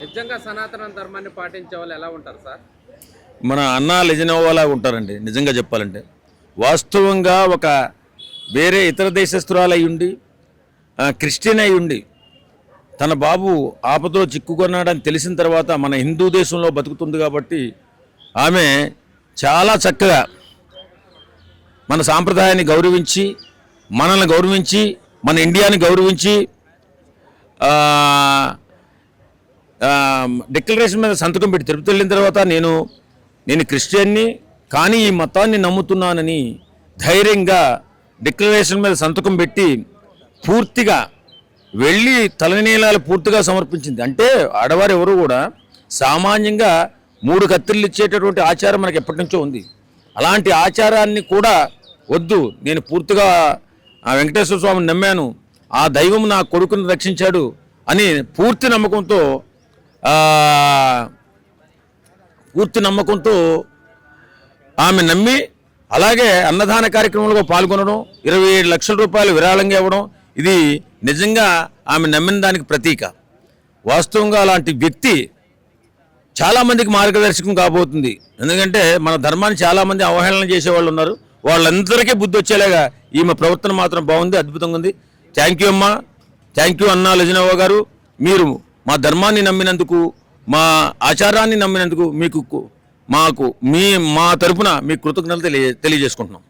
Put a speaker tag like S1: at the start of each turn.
S1: నిజంగా సనాతన ధర్మాన్ని పాటించే వాళ్ళు ఎలా ఉంటారు సార్?
S2: మన అన్నా లెజినోవాలా ఉంటారండి. నిజంగా చెప్పాలంటే వాస్తవంగా ఒక వేరే ఇతర దేశస్తురాలు అయ్యుండి క్రిస్టియన్ అయ్యుండి తన బాబు ఆపదలో చిక్కుకున్నాడని తెలిసిన తర్వాత మన హిందూ దేశంలో బతుకుతుంది కాబట్టి ఆమె చాలా చక్కగా మన సాంప్రదాయాన్ని గౌరవించి మనల్ని గౌరవించి మన ఇండియాని గౌరవించి డిక్లరేషన్ మీద సంతకం పెట్టి తిరుపతి వెళ్ళిన తర్వాత నేను క్రిస్టియన్ని కానీ ఈ మతాన్ని నమ్ముతున్నానని ధైర్యంగా డిక్లరేషన్ మీద సంతకం పెట్టి పూర్తిగా వెళ్ళి తలనీలాలు పూర్తిగా సమర్పించింది. అంటే ఆడవారు ఎవరు కూడా సామాన్యంగా 3 కత్తిళ్ళు ఇచ్చేటటువంటి ఆచారం మనకి ఎప్పటి నుంచో ఉంది. అలాంటి ఆచారాన్ని కూడా వద్దు, నేను పూర్తిగా ఆ వెంకటేశ్వర స్వామిని నమ్మాను, ఆ దైవం నా కొడుకుని రక్షించాడు అని పూర్తి నమ్మకంతో ఆమె నమ్మి అలాగే అన్నదాన కార్యక్రమంలో పాల్గొనడం, 27 లక్షల రూపాయలు విరాళంగా ఇవ్వడం, ఇది నిజంగా ఆమె నమ్మిన దానికి ప్రతీక. వాస్తవంగా అలాంటి వ్యక్తి చాలామందికి మార్గదర్శకం కాబోతుంది. ఎందుకంటే మన ధర్మాన్ని చాలామంది అవహేళన చేసేవాళ్ళు ఉన్నారు. వాళ్ళందరికీ బుద్ధి వచ్చేలాగా ఈమె ప్రవర్తన మాత్రం బాగుంది, అద్భుతంగా ఉంది. థ్యాంక్ యూ అమ్మా, థ్యాంక్ యూ అన్నా లెజినోవా గారు. మీరు మా ధర్మాన్ని నమ్మినందుకు, మా ఆచారాన్ని నమ్మినందుకు మా తరపున మీ కృతజ్ఞతలు తెలియజేసుకుంటున్నాం.